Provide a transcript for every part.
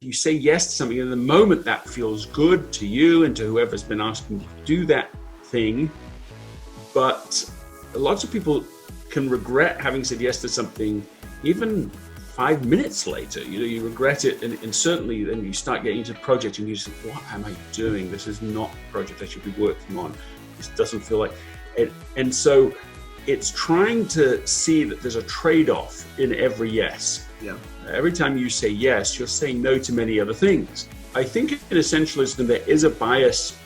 you say yes to something, in the moment that feels good to you and to whoever's been asking you to do that thing. But lots of people can regret having said yes to something even 5 minutes later. You regret it, and certainly then you start getting into the project and you just think, what am I doing? This is not a project I should be working on. This doesn't feel like it. And so it's trying to see that there's a trade-off in every yes. Yeah. Every time you say yes, you're saying no to many other things. I think in essentialism there is a bias.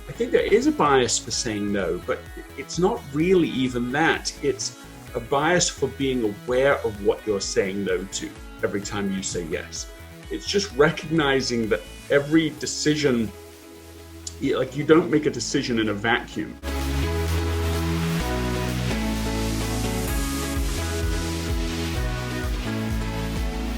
I think there is a bias for saying no, but it's not really even that. It's a bias for being aware of what you're saying no to every time you say yes. It's just recognizing that every decision, like you don't make a decision in a vacuum.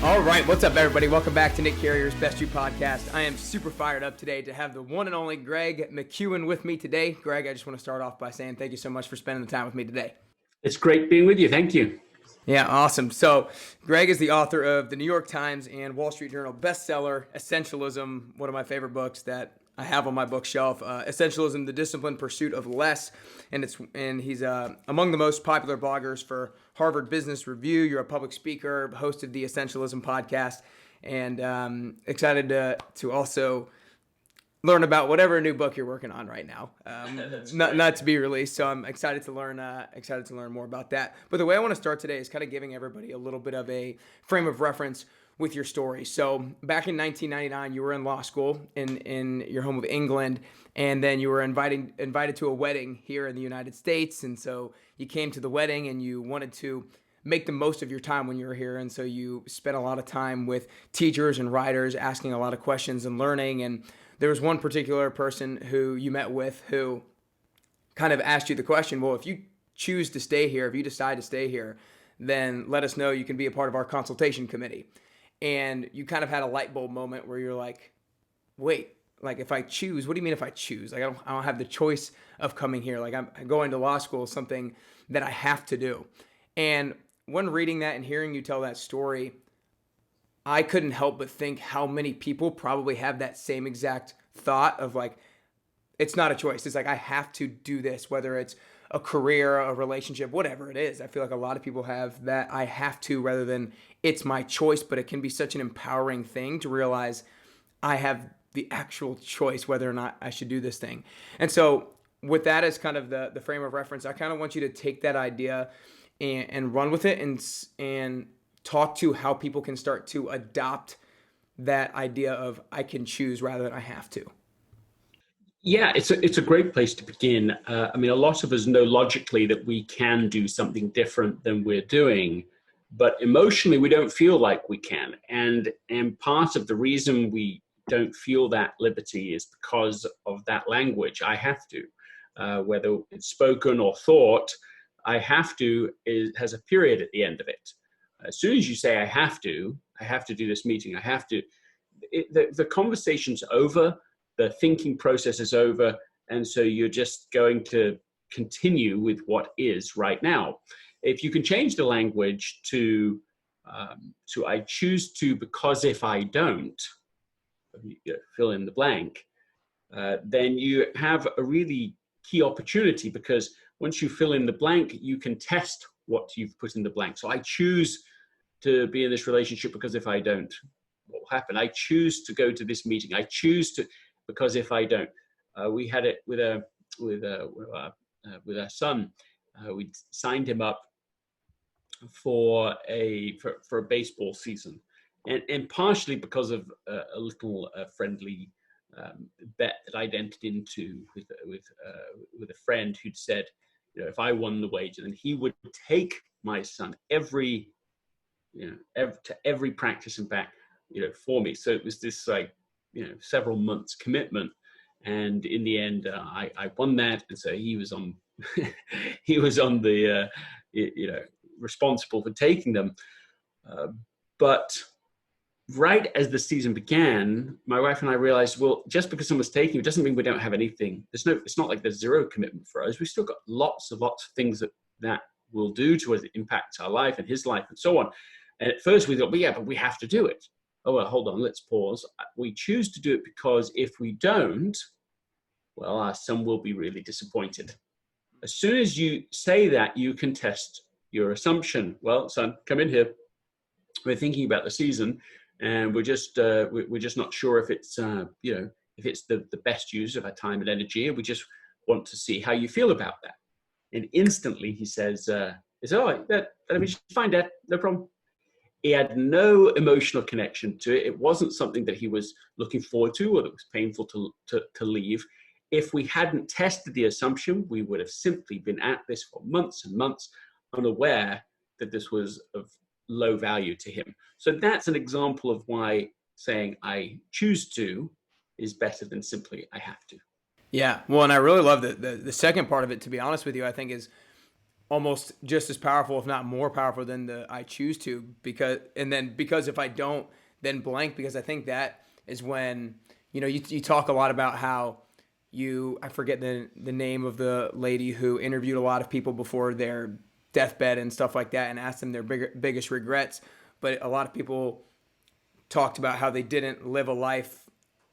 All right, what's up, everybody? Welcome back to Nick Carrier's Best You Podcast. I am super fired up today to have the one and only Greg McKeown with me today. Greg, I just want to start off by saying thank you so much for spending the time with me today. It's great being with you. Thank you. Yeah, awesome. So Greg is the author of the New York Times and Wall Street Journal bestseller, Essentialism, one of my favorite books that I have on my bookshelf, Essentialism, The Disciplined Pursuit of Less. And he's among the most popular bloggers for Harvard Business Review. You're a public speaker, hosted the Essentialism Podcast, and excited to also learn about whatever new book you're working on right now. Not to be released, so I'm excited to learn more about that. But the way I want to start today is kind of giving everybody a little bit of a frame of reference with your story. So back in 1999, you were in law school in your home of England, and then you were invited to a wedding here in the United States. And so you came to the wedding and you wanted to make the most of your time when you were here. And so you spent a lot of time with teachers and writers, asking a lot of questions and learning. And there was one particular person who you met with who kind of asked you the question, well, if you choose to stay here, if you decide to stay here, then let us know. You can be a part of our consultation committee. And you kind of had a light bulb moment where you're like, wait, like if I choose, what do you mean if I choose? Like I don't have the choice of coming here. Like I'm going to law school is something that I have to do. And when reading that and hearing you tell that story, I couldn't help but think how many people probably have that same exact thought of like, it's not a choice. It's like, I have to do this, whether it's a career, a relationship, whatever it is. I feel like a lot of people have that I have to rather than it's my choice, but it can be such an empowering thing to realize I have the actual choice whether or not I should do this thing. And so with that as kind of the frame of reference, I kind of want you to take that idea and run with it and talk to how people can start to adopt that idea of I can choose rather than I have to. Yeah, it's a great place to begin. I mean, a lot of us know logically that we can do something different than we're doing, but emotionally we don't feel like we can. And part of the reason we don't feel that liberty is because of that language, I have to. Whether it's spoken or thought, I have to has a period at the end of it. As soon as you say I have to do this meeting, I have to, the conversation's over. The thinking process is over, and so you're just going to continue with what is right now. If you can change the language to I choose to because if I don't, fill in the blank, then you have a really key opportunity, because once you fill in the blank, you can test what you've put in the blank. So I choose to be in this relationship because if I don't, what will happen? I choose to go to this meeting. I choose to, because if I don't, we had it with our son. We signed him up for a baseball season, and partially because of a little friendly bet that I'd entered into with a friend who'd said, if I won the wager, then he would take my son every practice and back, for me. So it was this several months commitment, and in the end I won that, and so he was on the responsible for taking them, but right as the season began, my wife and I realized, well, just because someone's taking it doesn't mean we don't have anything. It's not like there's zero commitment for us. We've still got lots of things that will do to us, it impacts our life and his life and so on. And at first we thought, but we have to do it. oh, well, hold on, let's pause. We choose to do it because if we don't, well, our son will be really disappointed. As soon as you say that, you can test your assumption. Well, son, come in here. We're thinking about the season, and we're just not sure if it's if it's the best use of our time and energy. And we just want to see how you feel about that. And instantly he says, "It's all right. That I mean, fine, Dad, no problem." He had no emotional connection to it. It wasn't something that he was looking forward to or that was painful to leave. If we hadn't tested the assumption, we would have simply been at this for months and months, unaware that this was of low value to him. So that's an example of why saying I choose to is better than simply I have to. Yeah. Well, and I really love the second part of it, to be honest with you, I think is almost just as powerful, if not more powerful than the I choose to, because if I don't, then blank, because I think that is when, you talk a lot about how I forget the name of the lady who interviewed a lot of people before their deathbed and stuff like that and asked them their biggest regrets. But a lot of people talked about how they didn't live a life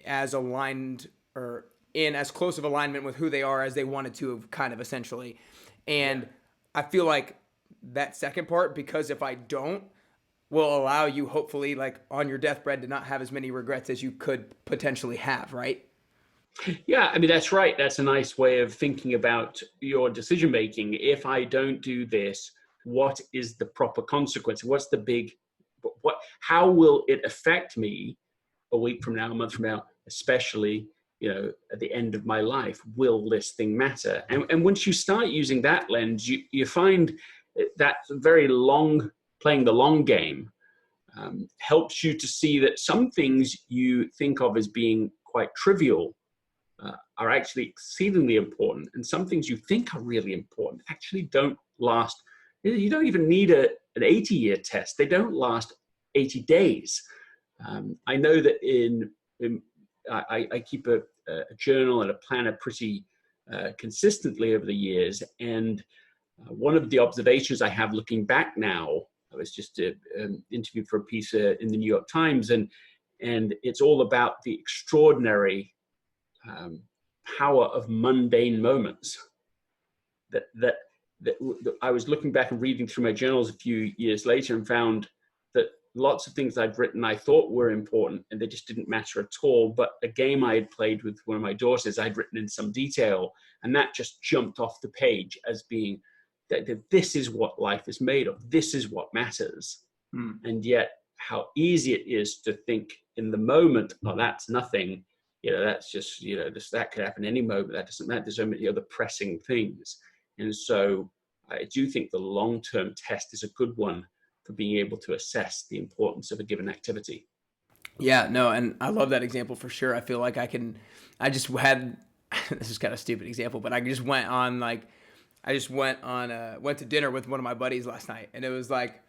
as aligned or in as close of alignment with who they are as they wanted to, kind of essentially. And I feel like that second part, because if I don't, will allow you hopefully like on your deathbed to not have as many regrets as you could potentially have, right? Yeah, I mean, that's right. That's a nice way of thinking about your decision making. If I don't do this, what is the proper consequence? What's the big, how will it affect me a week from now, a month from now, especially, at the end of my life? Will this thing matter? And once you start using that lens, you find that very playing the long game helps you to see that some things you think of as being quite trivial are actually exceedingly important, and some things you think are really important actually don't last. You don't even need an 80-year test. They don't last 80 days. I know that I keep a journal and a planner pretty consistently over the years, and one of the observations I have looking back now, I was just interviewed for a piece in the New York Times, and it's all about the extraordinary power of mundane moments. That I was looking back and reading through my journals a few years later and found that lots of things I'd written I thought were important and they just didn't matter at all. But a game I had played with one of my daughters, I'd written in some detail, and that just jumped off the page as being that this is what life is made of. This is what matters. And yet how easy it is to think in the moment, oh, that's nothing. That's just, that could happen any moment. That doesn't matter. There's so many other pressing things. And so I do think the long-term test is a good one for being able to assess the importance of a given activity. Yeah, no, and I love that example for sure. I feel like this is kind of a stupid example, but I just went to dinner with one of my buddies last night, and it was like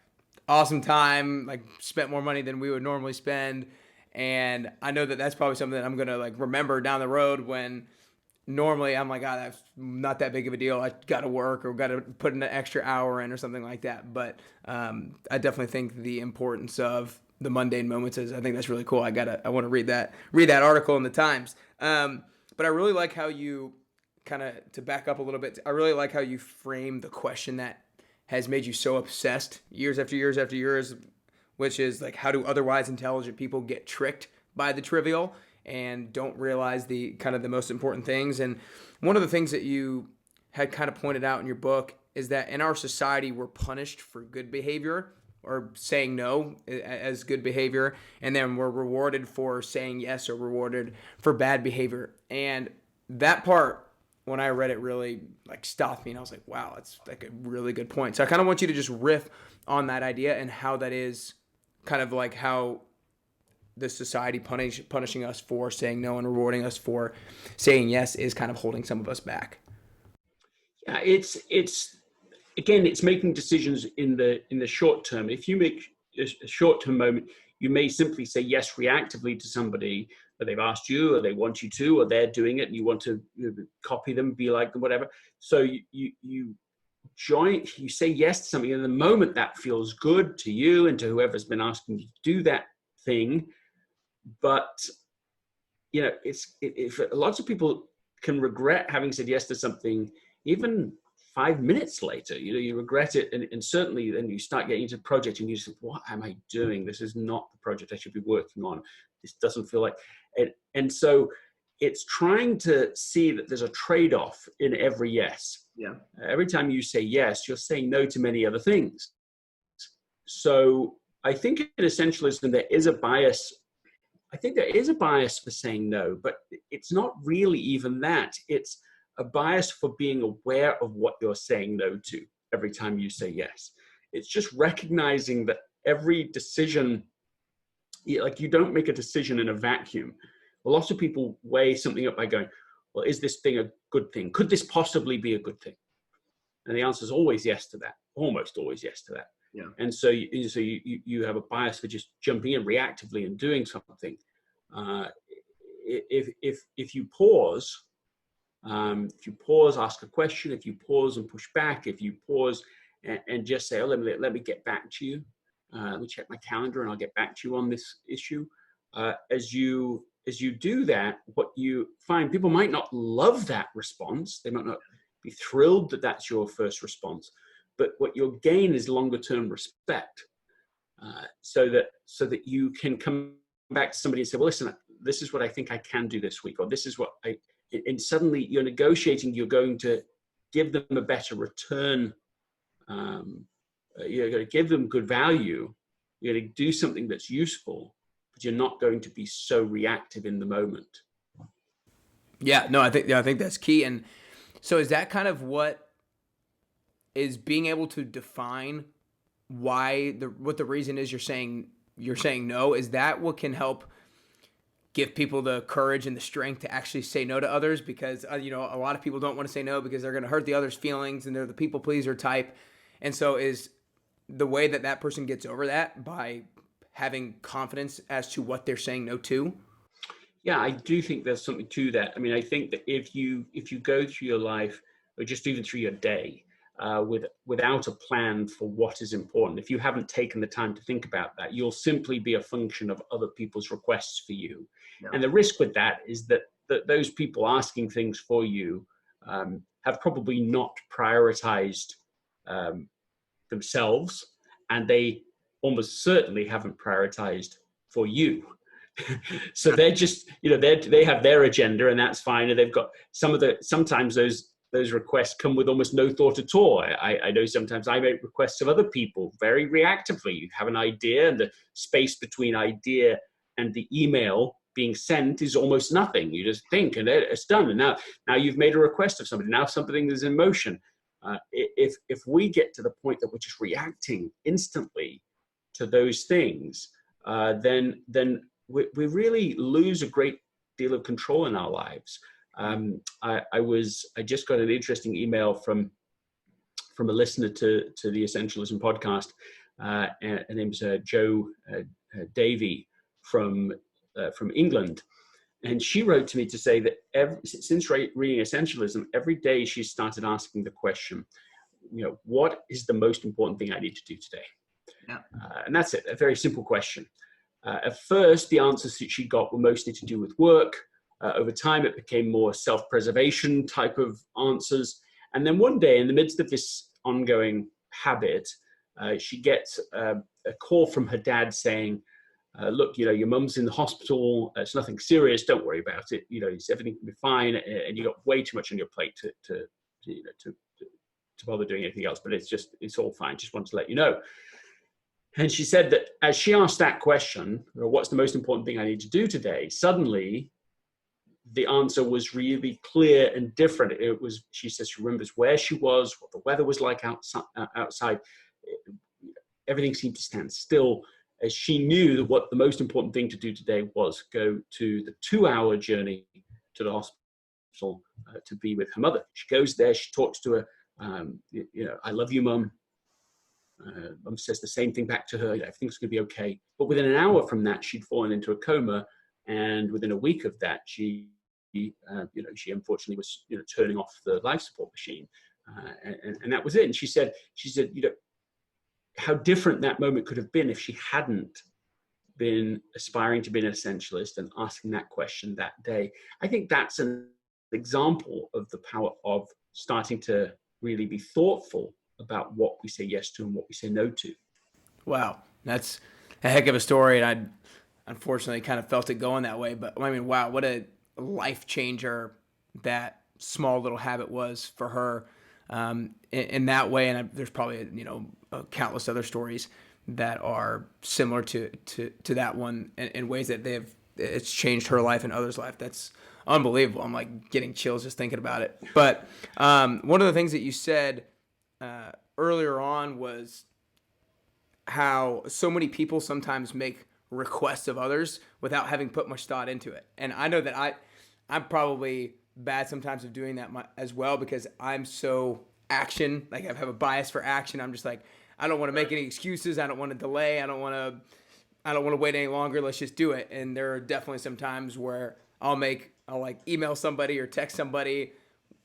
awesome time, like spent more money than we would normally spend. And I know that that's probably something that I'm going to like remember down the road when normally I'm like, that's not that big of a deal. I got to work or got to put an extra hour in or something like that. But I definitely think the importance of the mundane moments is, I think that's really cool. I want to read that article in the Times. But I really like how you to back up a little bit, I really like how you frame the question that has made you so obsessed years after years after years, which is like, how do otherwise intelligent people get tricked by the trivial and don't realize the most important things? And one of the things that you had kind of pointed out in your book is that in our society, we're punished for good behavior or saying no as good behavior, and then we're rewarded for saying yes or rewarded for bad behavior. And that part, when I read it, really like stopped me, and I was like, wow, that's like a really good point. So I kind of want you to just riff on that idea and how that is kind of like how the society punishing us for saying no and rewarding us for saying yes is kind of holding some of us back. Yeah, it's making decisions in the short term. If you make a short-term moment, you may simply say yes reactively to somebody that they've asked you, or they want you to, or they're doing it and you want to copy them, be like them, whatever. So you say yes to something, and the moment that feels good to you and to whoever's been asking you to do that thing. But, if lots of people can regret having said yes to something, even 5 minutes later, you regret it. And certainly then you start getting into a project and you say, what am I doing? This is not the project I should be working on. This doesn't feel like it. And so it's trying to see that there's a trade-off in every yes. Yeah. Every time you say yes, you're saying no to many other things. So I think in essentialism, there is a bias. I think there is a bias for saying no, but it's not really even that. It's a bias for being aware of what you're saying no to every time you say yes. It's just recognizing that every decision, like you don't make a decision in a vacuum. A lot of people weigh something up by going, well, is this thing a good thing? Could this possibly be a good thing? And the answer is always yes to that, almost always yes to that. Yeah. And so you have a bias for just jumping in reactively and doing something. If you pause, ask a question, if you pause and push back, if you pause and just say, oh, let me get back to you. Let me check my calendar and I'll get back to you on this issue. As you do that, what you find, people might not love that response. They might not be thrilled that that's your first response, but what you'll gain is longer term respect, so that you can come back to somebody and say, well, listen, this is what I think I can do this week, or this is what and suddenly you're negotiating, you're going to give them a better return. You're going to give them good value. You're going to do something that's useful, but you're not going to be so reactive in the moment. Yeah, no, I think that's key. And so is that kind of what is being able to define what the reason is you're saying no? Is that what can help give people the courage and the strength to actually say no to others? Because a lot of people don't want to say no because they're going to hurt the other's feelings and they're the people pleaser type. And so is the way that person gets over that by having confidence as to what they're saying no to? Yeah, I do think there's something to that. I mean, I think that if you go through your life, or just even through your day, without a plan for what is important, if you haven't taken the time to think about that, you'll simply be a function of other people's requests for you. Yeah. And the risk with that is that those people asking things for you have probably not prioritized themselves, and they almost certainly haven't prioritized for you. So they're just, they have their agenda, and that's fine. And they've got sometimes those requests come with almost no thought at all. I know sometimes I make requests of other people very reactively. You have an idea, and the space between idea and the email being sent is almost nothing. You just think, and it's done. And now you've made a request of somebody. Now something is in motion. If we get to the point that we're just reacting instantly to those things, then we really lose a great deal of control in our lives. I just got an interesting email from a listener to the Essentialism podcast. Her name's Joe Davey from England, and she wrote to me to say that since reading Essentialism, every day she started asking the question, what is the most important thing I need to do today? Yeah. And that's it, a very simple question. At first, the answers that she got were mostly to do with work. Over time, it became more self-preservation type of answers. And then one day, in the midst of this ongoing habit, she gets a call from her dad saying, look, your mum's in the hospital. It's nothing serious. Don't worry about it. Everything will be fine. And you got way too much on your plate to bother doing anything else. But it's all fine. Just want to let you know. And she said that as she asked that question, what's the most important thing I need to do today? Suddenly, the answer was really clear and different. She says she remembers where she was, what the weather was like outside. Everything seemed to stand still as she knew that what the most important thing to do today was go to the 2-hour journey to the hospital to be with her mother. She goes there, she talks to her, I love you, Mum. Mum says the same thing back to her, everything's going to be okay. But within an hour from that, she'd fallen into a coma. And within a week of that, she unfortunately was, turning off the life support machine, and that was it. And she said, how different that moment could have been if she hadn't been aspiring to be an essentialist and asking that question that day, I think that's an example of the power of starting to really be thoughtful about what we say yes to and what we say no to. Wow, that's a heck of a story, and I unfortunately kind of felt it going that way. But I mean, wow, what a life changer that small little habit was for her in that way. And there's probably countless other stories that are similar to that one in ways that it's changed her life and others' life. That's unbelievable. I'm like getting chills just thinking about it. But one of the things that you said earlier on was how so many people sometimes make requests of others without having put much thought into it. And I know that I'm probably bad sometimes of doing that as well, because I'm so action, like I have a bias for action. I'm just like, I don't want to make any excuses. I don't want to delay. I don't want to wait any longer. Let's just do it. And there are definitely some times where I'll like email somebody or text somebody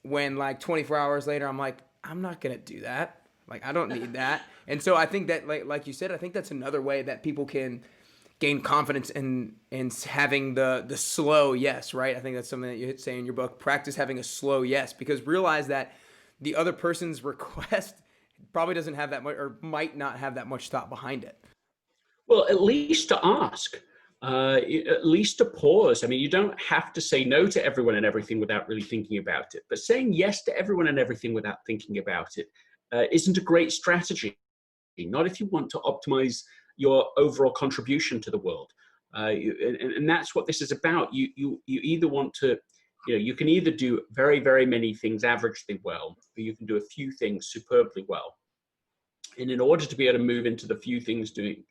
when like 24 hours later, I'm like, I'm not going to do that. Like, I don't need that. And so I think that like you said, I think that's another way that people can gain confidence in having the slow yes, right? I think that's something that you say in your book, practice having a slow yes, because realize that the other person's request probably doesn't have that much, or might not have that much thought behind it. Well, at least to ask, at least to pause. I mean, you don't have to say no to everyone and everything without really thinking about it, but saying yes to everyone and everything without thinking about it isn't a great strategy. Not if you want to optimize your overall contribution to the world. And that's what this is about. You either want to, you can either do very, very many things averagely well, or you can do a few things superbly well. And in order to be able to move into the few things doing,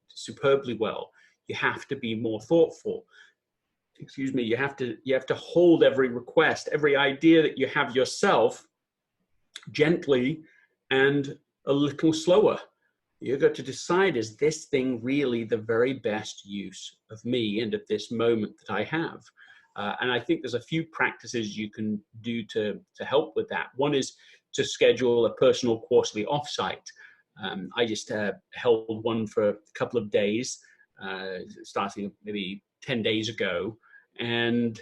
superbly well, you have to be more thoughtful. Excuse me. You have to hold every request, every idea that you have yourself gently and a little slower. You've got to decide, is this thing really the very best use of me and of this moment that I have? And I think there's a few practices you can do to help with that. One is to schedule a personal quarterly offsite. I just held one for a couple of days, starting maybe 10 days ago. And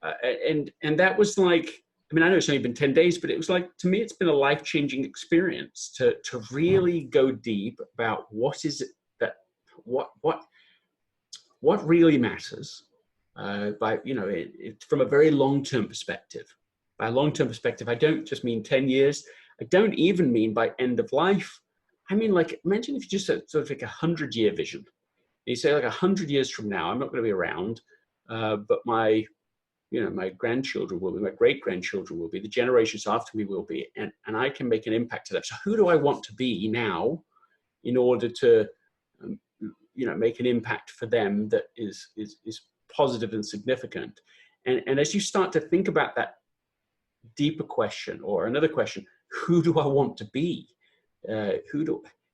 that was like, I mean, I know it's only been 10 days, but it was like, to me, it's been a life-changing experience to really go deep about what is it that, what really matters, from a very long-term perspective. By a long-term perspective, I don't just mean 10 years. I don't even mean by end of life. I mean, like, imagine if you just sort of like 100-year vision. You say like 100 years from now, I'm not going to be around, but my grandchildren will be, my great-grandchildren will be, the generations after me will be, and I can make an impact to them. So who do I want to be now in order to, make an impact for them that is positive and significant? And as you start to think about that deeper question, or another question, who do I want to be?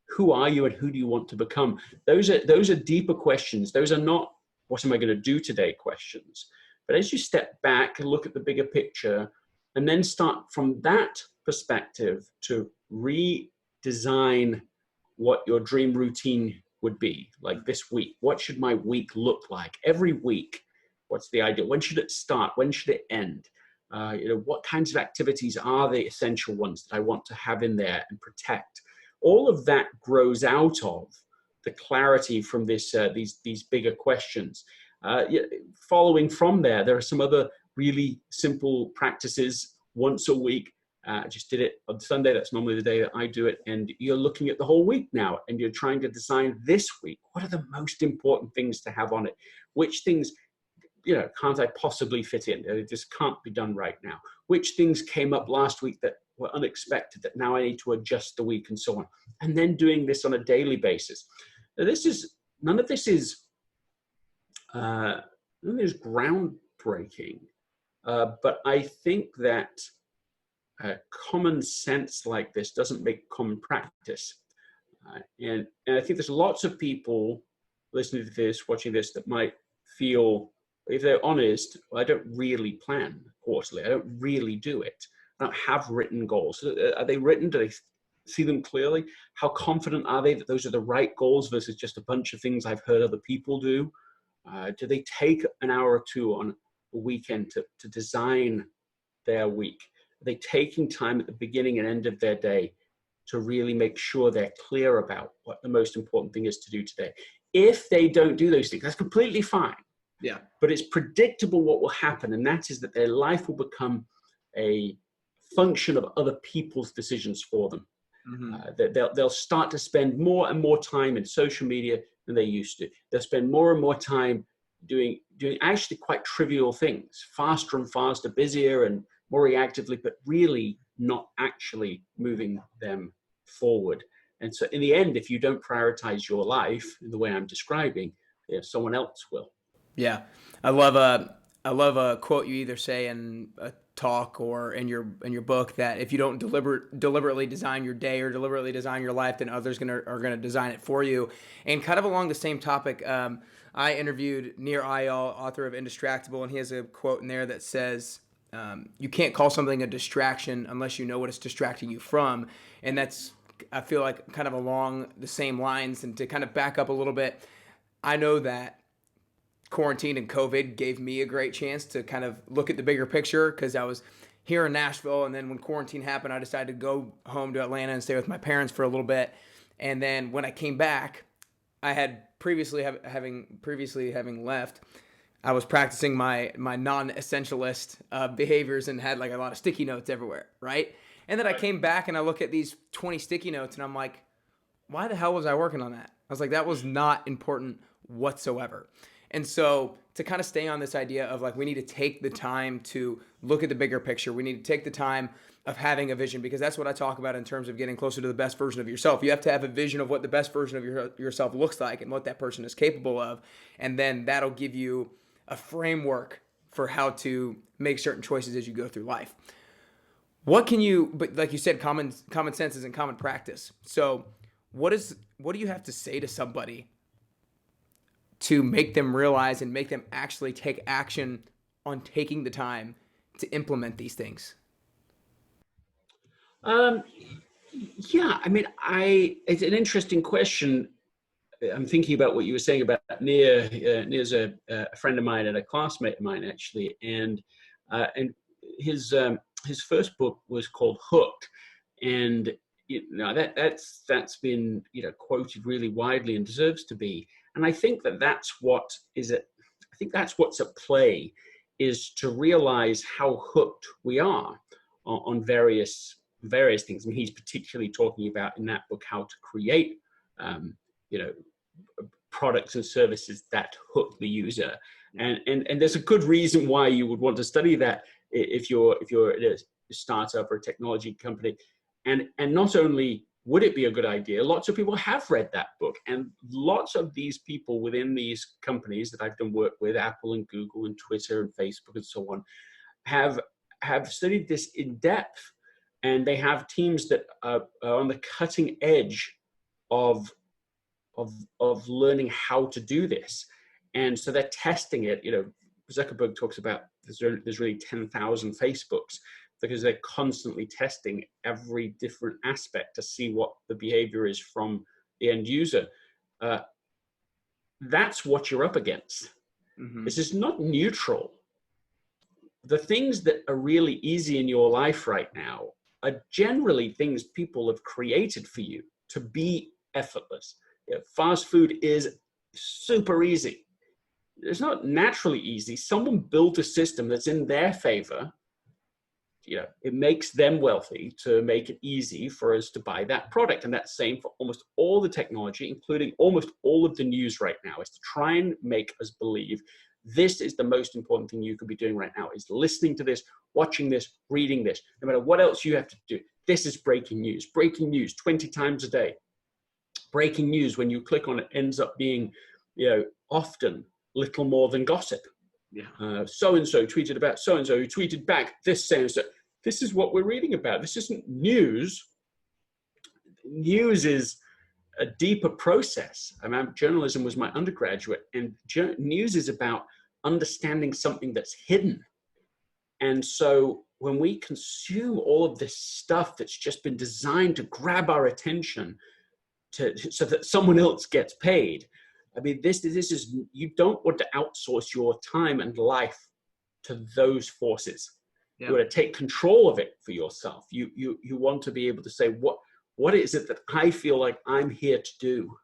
Who are you and who do you want to become? Those are deeper questions. Those are not, what am I going to do today questions. But as you step back and look at the bigger picture, and then start from that perspective to redesign what your dream routine would be, like this week. What should my week look like? Every week, what's the idea? When should it start? When should it end? What kinds of activities are the essential ones that I want to have in there and protect? All of that grows out of the clarity from these bigger questions. Following from there are some other really simple practices once a week. I just did it on Sunday. That's normally the day that I do it. And you're looking at the whole week now, and you're trying to design this week, what are the most important things to have on it? Which things, can't I possibly fit in? It just can't be done right now. Which things came up last week that were unexpected that now I need to adjust the week, and so on. And then doing this on a daily basis. Now, none of this is groundbreaking, but I think that common sense like this doesn't make common practice. And I think there's lots of people listening to this, watching this, that might feel, if they're honest, well, I don't really plan quarterly. I don't really do it. I don't have written goals. Are they written? Do see them clearly? How confident are they that those are the right goals versus just a bunch of things I've heard other people do? Do they take an hour or two on a weekend to design their week? Are they taking time at the beginning and end of their day to really make sure they're clear about what the most important thing is to do today? If they don't do those things, that's completely fine. Yeah. But it's predictable what will happen, and that is that their life will become a function of other people's decisions for them. They'll start to spend more and more time in social media than they used to. They'll spend more and more time doing actually quite trivial things, faster and faster, busier and more reactively, but really not actually moving them forward. And so in the end, if you don't prioritize your life in the way I'm describing, someone else will. Yeah. I love a quote you either say in a talk or in your book, that if you don't deliberately design your day or deliberately design your life, then others are gonna design it for you. And kind of along the same topic, I interviewed Nir Eyal, author of Indistractable, and he has a quote in there that says, you can't call something a distraction unless you know what it's distracting you from. And that's, I feel like, kind of along the same lines. And to kind of back up a little bit, I know that quarantine and COVID gave me a great chance to kind of look at the bigger picture, because I was here in Nashville, and then when quarantine happened, I decided to go home to Atlanta and stay with my parents for a little bit. And then when I came back, I had previously having left, I was practicing my non-essentialist behaviors and had like a lot of sticky notes everywhere, right? And then I came back and I look at these 20 sticky notes and I'm like, why the hell was I working on that? I was like, that was not important whatsoever. And so to kind of stay on this idea of like, we need to take the time to look at the bigger picture. We need to take the time of having a vision, because that's what I talk about in terms of getting closer to the best version of yourself. You have to have a vision of what the best version of yourself looks like and what that person is capable of. And then that'll give you a framework for how to make certain choices as you go through life. But like you said, common sense isn't common practice. So what do you have to say to somebody to make them realize and make them actually take action on taking the time to implement these things? Yeah, I mean, it's an interesting question. I'm thinking about what you were saying about Nir. Nir's a friend of mine and a classmate of mine, actually, and his first book was called Hooked, and that's been quoted really widely and deserves to be. And I think that's what's at play, is to realize how hooked we are on various things. And he's particularly talking about in that book how to create products and services that hook the user. And there's a good reason why you would want to study that if you're a startup or a technology company. And not only would it be a good idea, lots of people have read that book, and lots of these people within these companies that I've done work with, Apple and Google and Twitter and Facebook and so on, have studied this in depth, and they have teams that are on the cutting edge of learning how to do this. And so they're testing it. Zuckerberg talks about there's really 10,000 Facebooks, because they're constantly testing every different aspect to see what the behavior is from the end user. That's what you're up against. Mm-hmm. This is not neutral. The things that are really easy in your life right now are generally things people have created for you to be effortless. Fast food is super easy. It's not naturally easy. Someone built a system that's in their favor. It makes them wealthy to make it easy for us to buy that product. And that's the same for almost all the technology, including almost all of the news right now, is to try and make us believe this is the most important thing you could be doing right now, is listening to this, watching this, reading this, no matter what else you have to do. This is breaking news 20 times a day. Breaking news, when you click on it, ends up being, often little more than gossip. Yeah. So-and-so tweeted about so-and-so, who tweeted back this so-and-so. This is what we're reading about. This isn't news. News is a deeper process. Journalism was my undergraduate, and news is about understanding something that's hidden. And so when we consume all of this stuff that's just been designed to grab our attention so that someone else gets paid. I mean, this is, you don't want to outsource your time and life to those forces. Yeah. You want to take control of it for yourself. You want to be able to say, what is it that I feel like I'm here to do?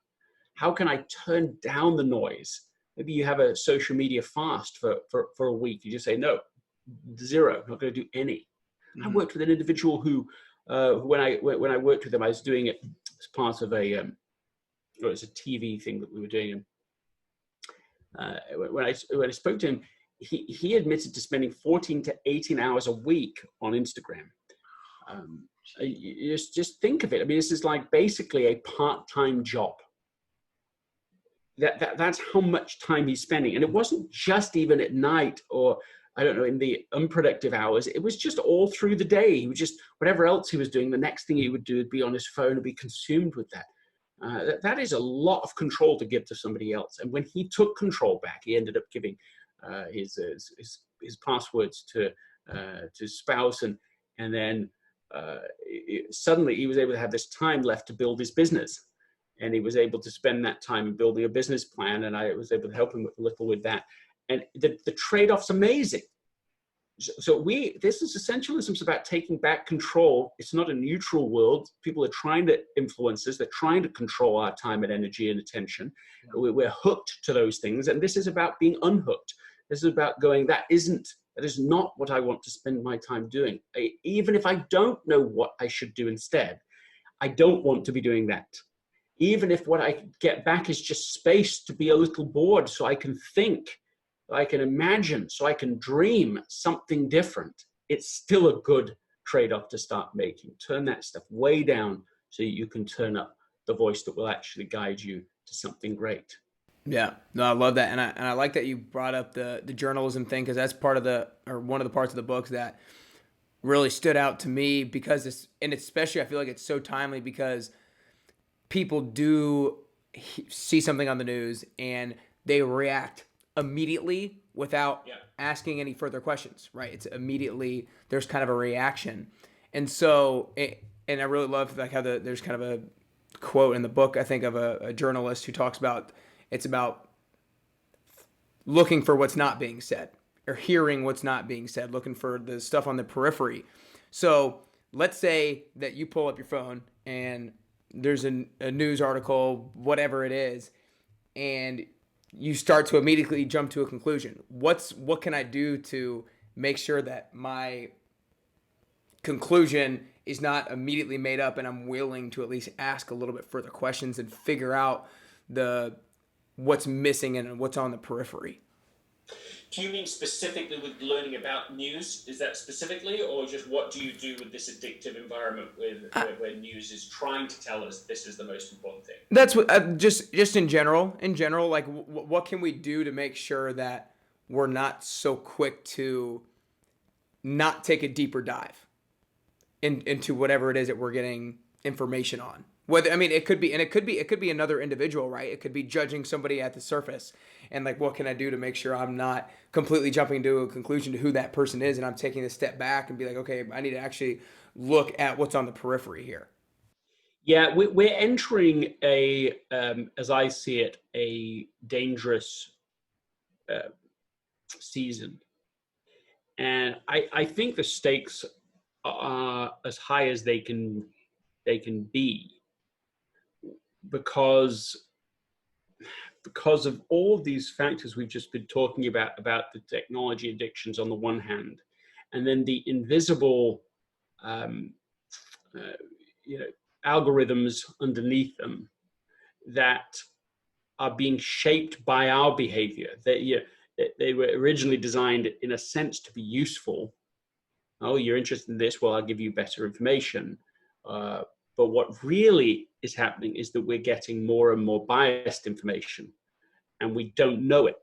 How can I turn down the noise? Maybe you have a social media fast for a week. You just say, no, 0, not going to do any. Mm-hmm. I worked with an individual who when I worked with him, I was doing it as part of it was a TV thing that we were doing. When I spoke to him, he admitted to spending 14 to 18 hours a week on Instagram. You just think of it. I mean, this is like basically a part-time job. That's how much time he's spending. And it wasn't just even at night or, I don't know, in the unproductive hours. It was just all through the day. He would just, whatever else he was doing, the next thing he would do would be on his phone and be consumed with that. That is a lot of control to give to somebody else. And when he took control back, he ended up giving his passwords to his spouse, and then suddenly he was able to have this time left to build his business, and he was able to spend that time building a business plan, and I was able to help him a little with that. And the trade-off's amazing. So this is essentialism. It's about taking back control. It's not a neutral world. People are trying to influence us. They're trying to control our time and energy and attention. Yeah. We're hooked to those things. And this is about being unhooked. This is about going, that is not what I want to spend my time doing. Even if I don't know what I should do instead, I don't want to be doing that. Even if what I get back is just space to be a little bored so I can think, I can imagine, so I can dream something different, it's still a good trade-off to start making. Turn that stuff way down so you can turn up the voice that will actually guide you to something great. Yeah, no, I love that. And I like that you brought up the journalism thing, because that's one of the parts of the book that really stood out to me, because especially I feel like it's so timely, because people do see something on the news and they react immediately without asking any further questions, right? It's immediately, there's kind of a reaction. And so, and I really love like how there's kind of a quote in the book, I think, of a journalist who talks about, it's about looking for what's not being said, or hearing what's not being said, looking for the stuff on the periphery. So let's say that you pull up your phone and there's a news article, whatever it is, and you start to immediately jump to a conclusion. What can I do to make sure that my conclusion is not immediately made up, and I'm willing to at least ask a little bit further questions and figure out what's missing and what's on the periphery? Do you mean specifically with learning about news? Is that specifically, or just what do you do with this addictive environment where news is trying to tell us this is the most important thing? That's what just in general. Like what can we do to make sure that we're not so quick to not take a deeper dive into whatever it is that we're getting information on? It could be another individual, right? It could be judging somebody at the surface, and like, what can I do to make sure I'm not completely jumping to a conclusion to who that person is, and I'm taking a step back and be like, okay, I need to actually look at what's on the periphery here. Yeah, we're entering as I see it, a dangerous season, and I think the stakes are as high as they can be. Because of all these factors we've just been talking about the technology addictions on the one hand, and then the invisible, algorithms underneath them that are being shaped by our behavior. They were originally designed, in a sense, to be useful. Oh, you're interested in this? Well, I'll give you better information. But what really is happening is that we're getting more and more biased information, and we don't know it.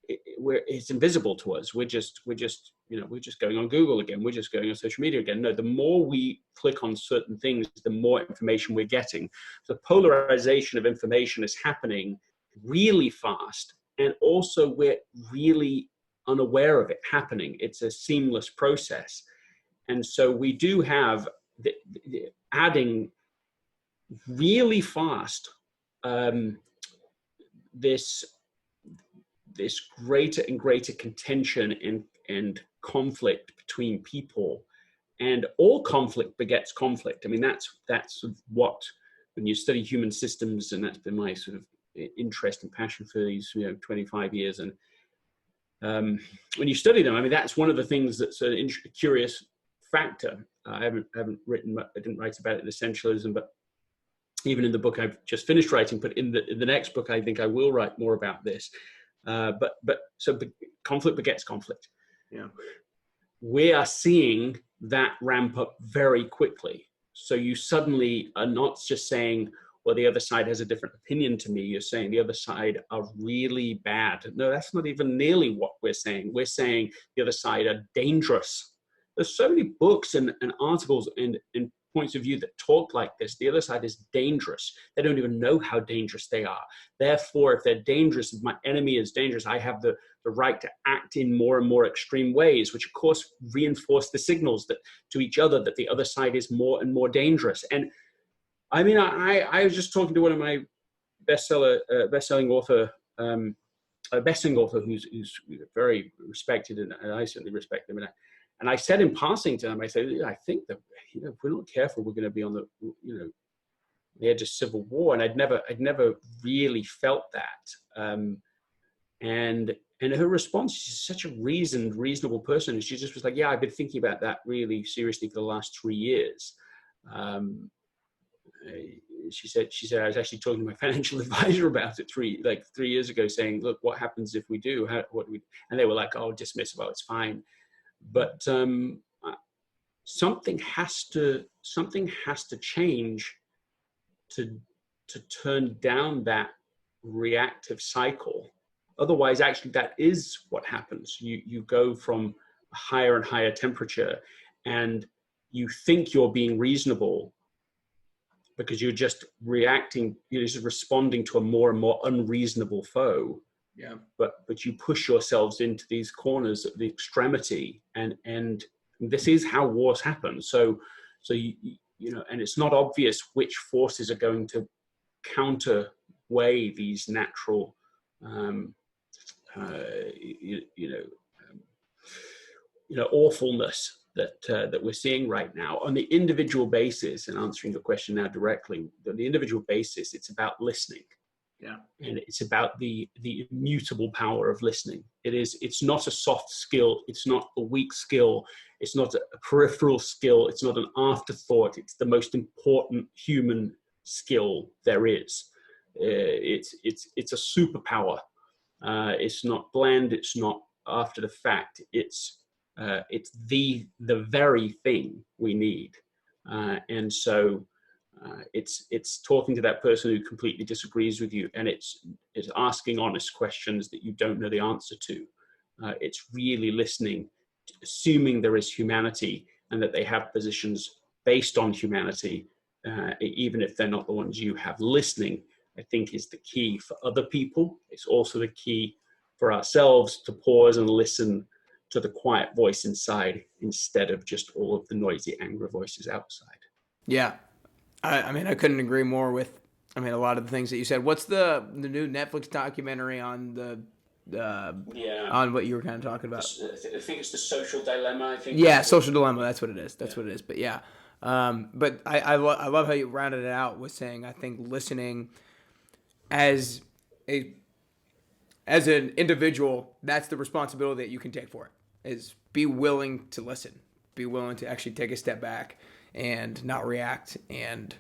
It's invisible to us. We're just going on Google again. We're just going on social media again. No, the more we click on certain things, the more information we're getting. The polarization of information is happening really fast, and also we're really unaware of it happening. It's a seamless process. And so we do have adding really fast this greater and greater contention and conflict between people, and all conflict begets conflict. I mean, that's what, when you study human systems, and that's been my sort of interest and passion for these 25 years, and when you study them, I mean, that's one of the things that's a curious factor. I didn't write about it in Essentialism, but even in the book I've just finished writing, but in the next book, I think I will write more about this. But conflict begets conflict. Yeah, we are seeing that ramp up very quickly. So you suddenly are not just saying, well, the other side has a different opinion to me. You're saying the other side are really bad. No, that's not even nearly what we're saying. We're saying the other side are dangerous. There's so many books and articles and points of view that talk like this. The other side is dangerous. They don't even know how dangerous they are. Therefore, if they're dangerous, if my enemy is dangerous, I have the right to act in more and more extreme ways, which of course reinforce the signals that to each other that the other side is more and more dangerous. And I mean, I was just talking to one of my best-selling author who's very respected, and I certainly respect him. And I said in passing to him, I said, I think that if we're not careful, we're going to be on the edge of civil war. And I'd never really felt that. And her response, she's such a reasonable person. And she just was like, yeah, I've been thinking about that really seriously for the last 3 years. She said I was actually talking to my financial advisor about it 3 years ago, saying, look, what happens if we do? What do we? And they were like, oh, dismiss, well, it's fine. But something has to change to turn down that reactive cycle. Otherwise, actually, that is what happens. You go from a higher and higher temperature, and you think you're being reasonable because you're just reacting, you're just responding to a more and more unreasonable foe. Yeah. But you push yourselves into these corners at the extremity, and this is how wars happen. So and it's not obvious which forces are going to counterweigh these natural awfulness that we're seeing right now on the individual basis. And answering the question now directly, on the individual basis, it's about listening. Yeah. And it's about the immutable power of listening. It's not a soft skill. It's not a weak skill. It's not a peripheral skill. It's not an afterthought. It's the most important human skill there is. It's a superpower. It's not bland. It's not after the fact. It's the very thing we need. And so it's talking to that person who completely disagrees with you, and it's asking honest questions that you don't know the answer to. It's really listening, assuming there is humanity and that they have positions based on humanity, even if they're not the ones you have. Listening, I think, is the key for other people. It's also the key for ourselves to pause and listen to the quiet voice inside instead of just all of the noisy, angry voices outside. Yeah. I mean, I couldn't agree more with, a lot of the things that you said. What's the new Netflix documentary on on what you were kind of talking about? I think it's The Social Dilemma. Social Dilemma. That's what it is. What it is. But yeah. But I love how you rounded it out with saying, I think listening as an individual, that's the responsibility that you can take for it, is be willing to listen, be willing to actually take a step back and not react and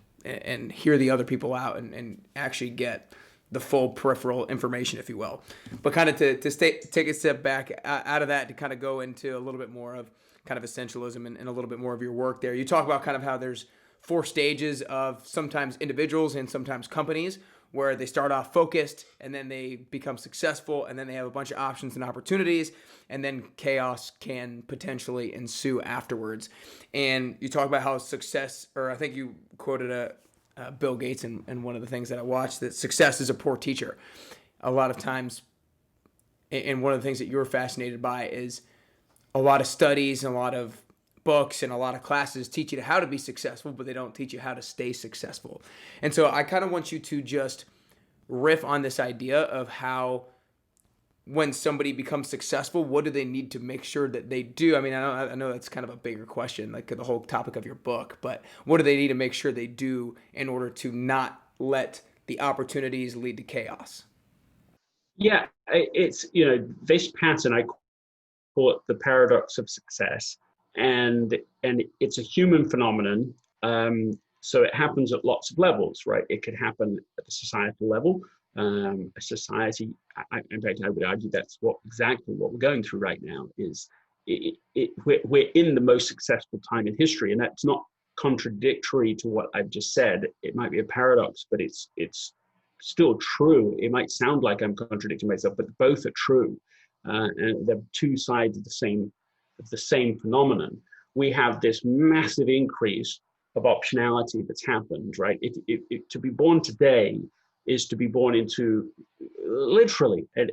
hear the other people out and actually get the full peripheral information, if you will. But kind of to take a step back out of that, to kind of go into a little bit more of kind of essentialism and a little bit more of your work there. You talk about kind of how there's 4 stages of sometimes individuals and sometimes companies, where they start off focused and then they become successful and then they have a bunch of options and opportunities, and then chaos can potentially ensue afterwards. And you talk about how success, or I think you quoted Bill Gates in one of the things that I watched, that success is a poor teacher. A lot of times and one of the things that you're fascinated by is a lot of studies and a lot of books and a lot of classes teach you how to be successful, but they don't teach you how to stay successful. And so I kind of want you to just riff on this idea of how when somebody becomes successful, what do they need to make sure that they do? I mean, I know that's kind of a bigger question, like the whole topic of your book, but what do they need to make sure they do in order to not let the opportunities lead to chaos? Yeah, it's, this pattern, I call it the paradox of success. And it's a human phenomenon. So it happens at lots of levels, right? It could happen at the societal level. A society, in fact, I would argue that's exactly what we're going through right now. Is we're in the most successful time in history, and that's not contradictory to what I've just said. It might be a paradox, but it's still true. It might sound like I'm contradicting myself, but both are true, and they're two sides of the same phenomenon. We have this massive increase of optionality that's happened, right? To be born today is to be born into literally, and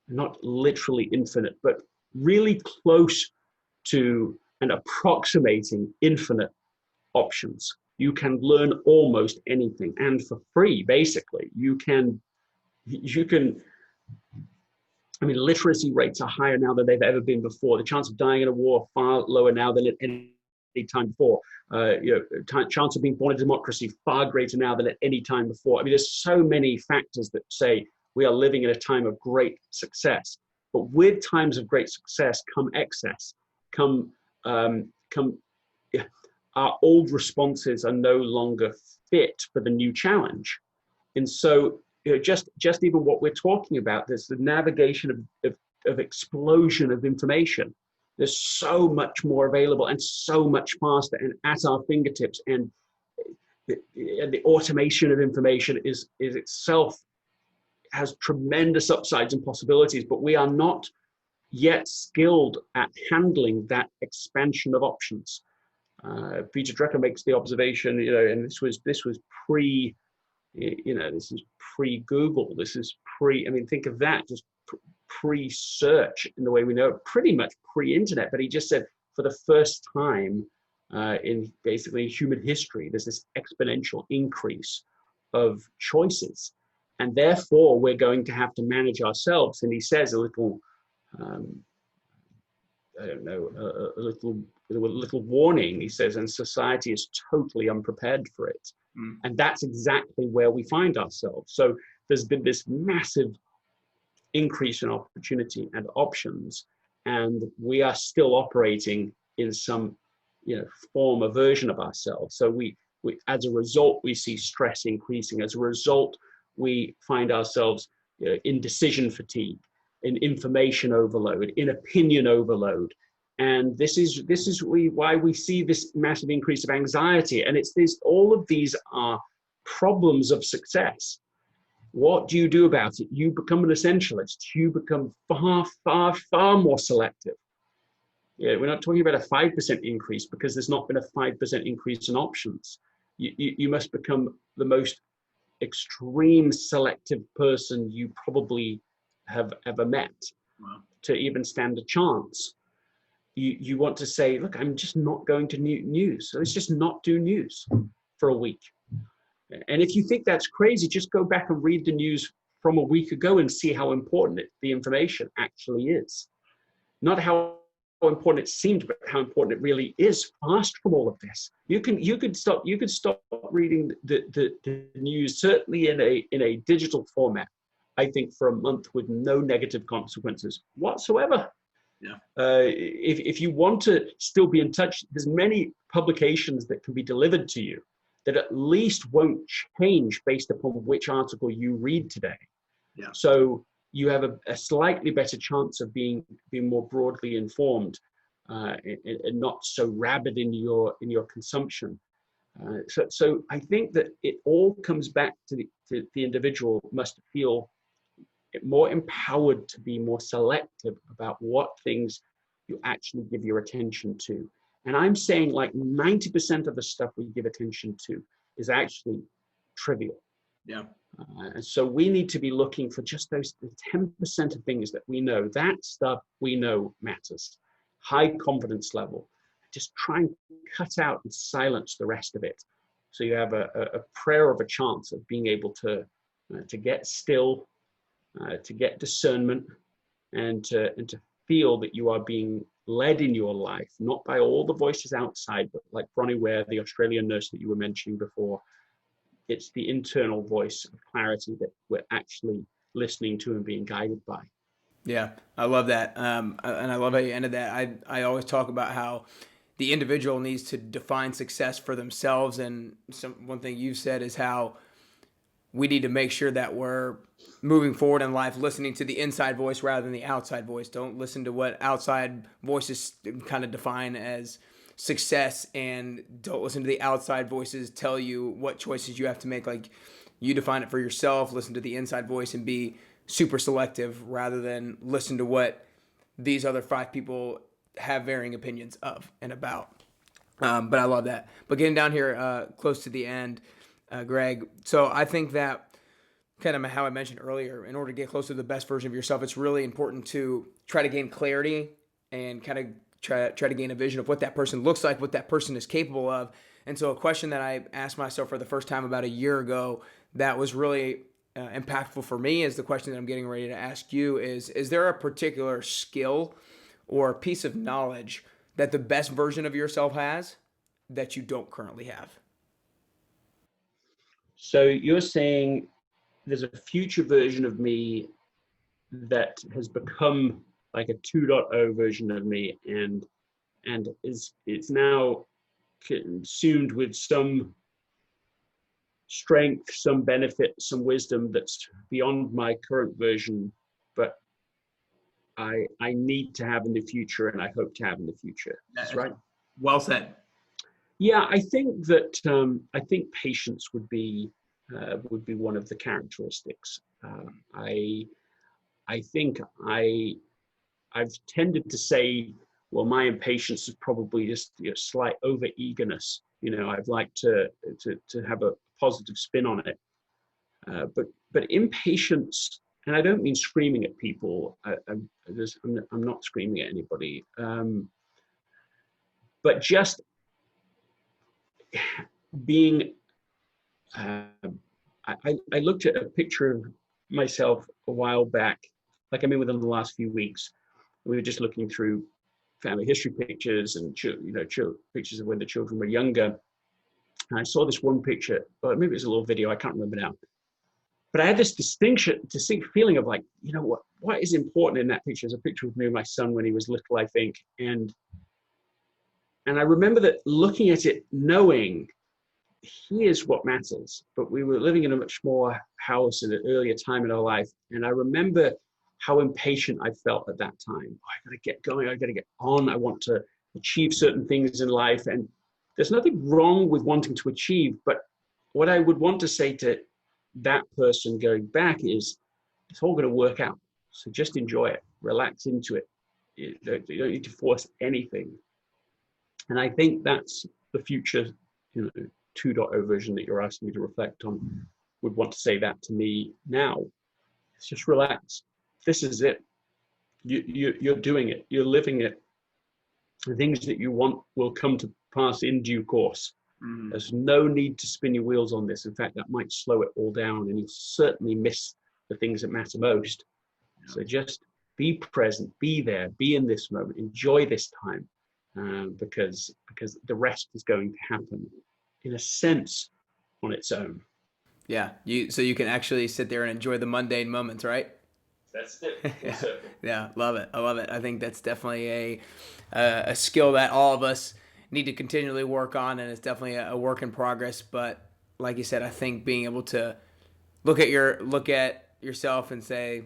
not literally infinite, but really close to and approximating infinite options. You can learn almost anything, and for free, basically. You can, I mean, literacy rates are higher now than they've ever been before. The chance of dying in a war far lower now than at any time before. Chance of being born in democracy far greater now than at any time before. I mean, there's so many factors that say we are living in a time of great success. But with times of great success come excess, come our old responses are no longer fit for the new challenge. And so, just even what we're talking about, there's the navigation of explosion of information. There's so much more available and so much faster and at our fingertips. And the automation of information is itself has tremendous upsides and possibilities, but we are not yet skilled at handling that expansion of options. Peter Drucker makes the observation, and this was pre, this is pre-Google. This is think of that, just pre-search in the way we know it, pretty much pre-internet. But he just said, for the first time in basically human history, there's this exponential increase of choices. And therefore, we're going to have to manage ourselves. And he says a little, a little warning. He says, and society is totally unprepared for it. And that's exactly where we find ourselves. So there's been this massive increase in opportunity and options, and we are still operating in some, form or version of ourselves. So we as a result, we see stress increasing. As a result, we find ourselves in decision fatigue, in information overload, in opinion overload. And this is why we see this massive increase of anxiety. And all of these are problems of success. What do you do about it? You become an essentialist. You become far, far, far more selective. Yeah, we're not talking about a 5% increase, because there's not been a 5% increase in options. You must become the most extreme selective person you probably have ever met. Wow. To even stand a chance. You want to say, look, I'm just not going to news. So let's just not do news for a week. And if you think that's crazy, just go back and read the news from a week ago and see how important the information actually is. Not how important it seemed, but how important it really is. Fast from all of this. You could stop reading the news, certainly in a digital format, I think, for a month with no negative consequences whatsoever. Yeah. If you want to still be in touch, there's many publications that can be delivered to you that at least won't change based upon which article you read today. Yeah. So you have a slightly better chance of being more broadly informed and not so rabid in your consumption. So I think that it all comes back to the individual must feel more empowered to be more selective about what things you actually give your attention to. And I'm saying like 90% of the stuff we give attention to is actually trivial. Yeah. And so we need to be looking for just those 10% of things that we know. That stuff we know matters. High confidence level. Just try and cut out and silence the rest of it. So you have a prayer of a chance of being able to get still, to get discernment, and to feel that you are being led in your life, not by all the voices outside, but like Bronnie Ware, the Australian nurse that you were mentioning before. It's the internal voice of clarity that we're actually listening to and being guided by. Yeah, I love that. And I love how you ended that. I always talk about how the individual needs to define success for themselves. And one thing you've said is how we need to make sure that we're moving forward in life, listening to the inside voice rather than the outside voice. Don't listen to what outside voices kind of define as success, and don't listen to the outside voices tell you what choices you have to make. Like, you define it for yourself, listen to the inside voice, and be super selective rather than listen to what these other 5 people have varying opinions of and about. But I love that. But getting down here close to the end, Greg, so I think that kind of how I mentioned earlier, in order to get close to the best version of yourself, it's really important to try to gain clarity and kind of try to gain a vision of what that person looks like, what that person is capable of. And so a question that I asked myself for the first time about a year ago that was really impactful for me is the question that I'm getting ready to ask you is there a particular skill or piece of knowledge that the best version of yourself has that you don't currently have? So you're saying there's a future version of me that has become like a 2.0 version of me, and it's now consumed with some strength, some benefit, some wisdom that's beyond my current version, but I need to have in the future, and I hope to have in the future. That's right. Well said. Yeah, I think that I think patience would be one of the characteristics. I think I've tended to say, well, my impatience is probably just slight over eagerness. I'd like to have a positive spin on it, but impatience, and I don't mean screaming at people. I'm not screaming at anybody, but just being. I looked at a picture of myself a while back, like within the last few weeks. We were just looking through family history pictures and pictures of when the children were younger. And I saw this one picture, or maybe it was a little video, I can't remember now. But I had this distinct feeling of like, what is important in that picture is a picture of me and my son when he was little, I think. And I remember that looking at it, knowing here's what matters. But we were living in a much smaller house at an earlier time in our life. And I remember how impatient I felt at that time. I got to get going. I got to get on. I want to achieve certain things in life. And there's nothing wrong with wanting to achieve. But what I would want to say to that person going back is, it's all going to work out. So just enjoy it. Relax into it. You don't need to force anything. And I think that's the future, 2.0 version that you're asking me to reflect on would want to say that to me now. It's just relax. This is it. You're doing it. You're living it. The things that you want will come to pass in due course. There's no need to spin your wheels on this. In fact, that might slow it all down, and you'll certainly miss the things that matter most. Yeah. So just be present, be there, be in this moment, enjoy this time, because the rest is going to happen, in a sense, on its own. Yeah, so you can actually sit there and enjoy the mundane moments, right? That's it. Yeah, love it. I love it. I think that's definitely a skill that all of us need to continually work on, and it's definitely a work in progress. But like you said, I think being able to look at yourself and say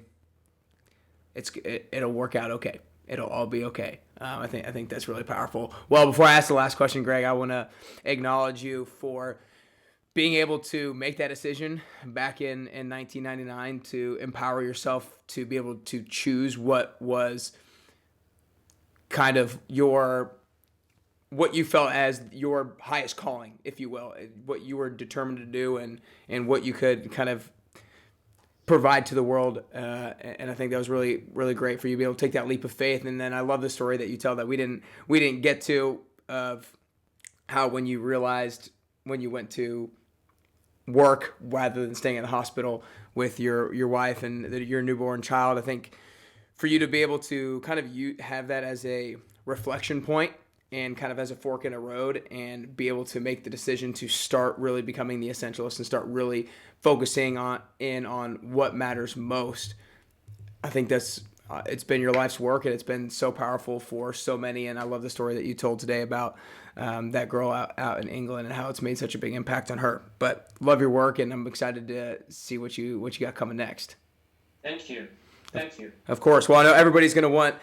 it'll work out okay. It'll all be okay. I think that's really powerful. Well, before I ask the last question, Greg, I want to acknowledge you for being able to make that decision back in 1999 to empower yourself to be able to choose what was kind of your what you felt as your highest calling, if you will, what you were determined to do, and what you could kind of provide to the world. And I think that was really, really great for you to be able to take that leap of faith. And then I love the story that you tell that we didn't get to, of how when you realized, when you went to work rather than staying in the hospital with your wife and your newborn child. I think for you to be able to kind of have that as a reflection point and kind of as a fork in a road, and be able to make the decision to start really becoming the essentialist and start really focusing on what matters most. I think that's it's been your life's work, and it's been so powerful for so many. And I love the story that you told today about that girl out in England and how it's made such a big impact on her. But love your work, and I'm excited to see what you got coming next. Thank you. Of course. Well, I know everybody's going to want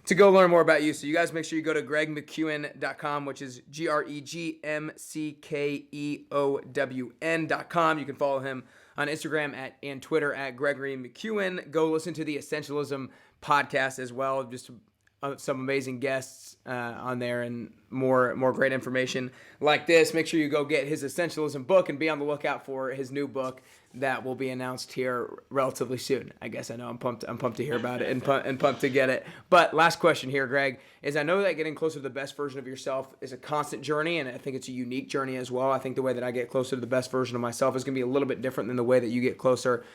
to go learn more about you. So you guys make sure you go to gregmckeown.com, which is GregMcKeown.com. You can follow him on Instagram and Twitter at Gregory McKeown. Go listen to the Essentialism Podcast as well. Just some amazing guests on there, and more great information like this. Make sure you go get his Essentialism book, and be on the lookout for his new book that will be announced here relatively soon. I guess I know I'm pumped to hear about it, and pumped to get it. But last question here, Greg, is I know that getting closer to the best version of yourself is a constant journey, and I think it's a unique journey as well. I think the way that I get closer to the best version of myself is going to be a little bit different than the way that you get closer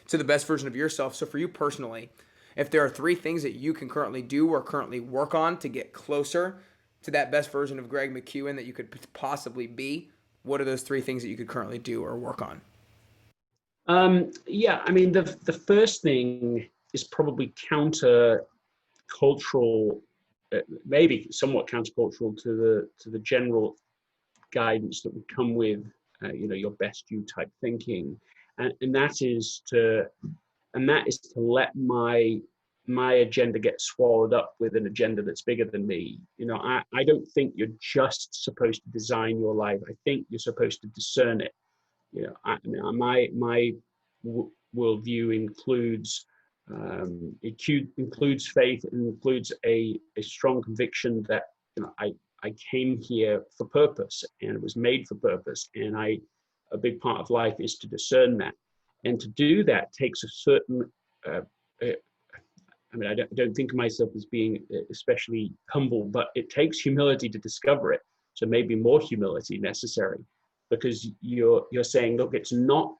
to the best version of yourself. So for you personally, if there are 3 things that you can currently do or currently work on to get closer to that best version of Greg McKeown that you could possibly be, what are those 3 things that you could currently do or work on? Yeah, I mean, the first thing is probably counter-cultural, maybe somewhat countercultural to the general guidance that would come with, your best you type thinking, and that is to let my agenda get swallowed up with an agenda that's bigger than me. I don't think you're just supposed to design your life. I think you're supposed to discern it. My worldview includes faith, and includes a strong conviction that I came here for purpose, and it was made for purpose, and a big part of life is to discern that, and to do that takes a certain. I don't think of myself as being especially humble, but it takes humility to discover it. So maybe more humility necessary, because you're saying, look, it's not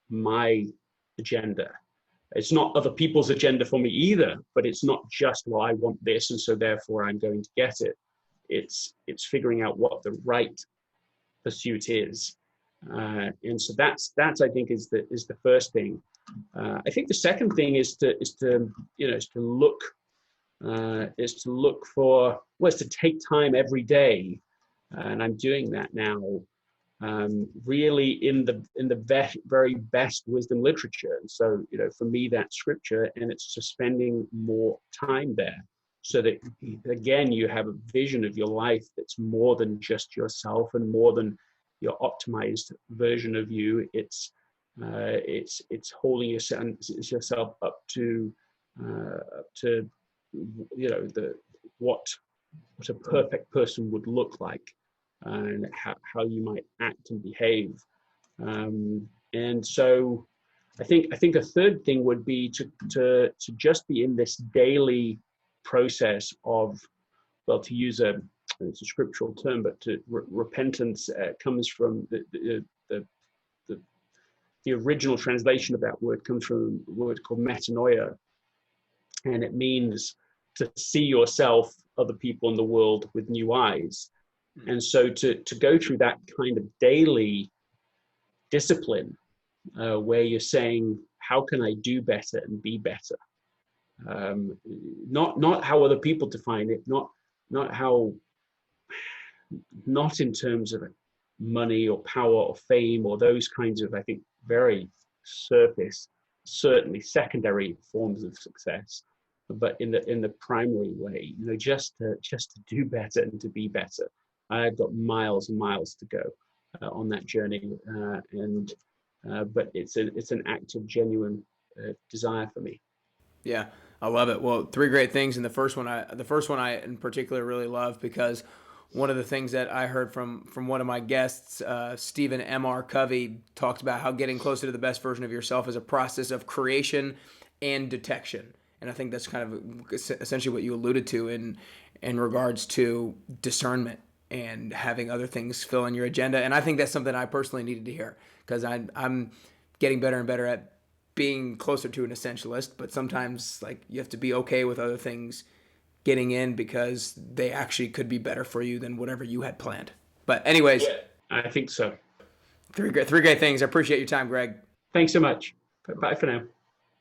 my agenda. It's not other people's agenda for me either, but it's not just, well, I want this, and so therefore I'm going to get it. It's figuring out what the right pursuit is. And so that's I think is the first thing. I think the second thing is to take time every day, and I'm doing that now. Really in the very best wisdom literature. And so, for me, that's scripture, and it's just spending more time there, so that again, you have a vision of your life that's more than just yourself, and more than your optimized version of you. It's holding yourself up to what a perfect person would look like, and how you might act and behave. And so I think a third thing would be to just be in this daily process of, well, to use it's a scriptural term, but repentance comes from the original translation of that word comes from a word called metanoia, and it means to see yourself, other people in the world with new eyes. And so to go through that kind of daily discipline, where you're saying, how can I do better and be better? Not how other people define it, not in terms of money or power or fame or those kinds of, I think, very surface, certainly secondary forms of success, but in the primary way, just to do better and to be better. I've got miles and miles to go on that journey, but it's an act of genuine desire for me. Yeah, I love it. Well, 3 great things, and the first one I in particular really love, because one of the things that I heard from one of my guests, Stephen M.R. Covey, talked about how getting closer to the best version of yourself is a process of creation and detection. And I think that's kind of essentially what you alluded to in regards to discernment and having other things fill in your agenda. And I think that's something I personally needed to hear, because I'm getting better and better at being closer to an essentialist, but sometimes like you have to be okay with other things getting in because they actually could be better for you than whatever you had planned. But anyways, Yeah, I think so. Three great things. I appreciate your time, Greg. Thanks so much. Bye for now.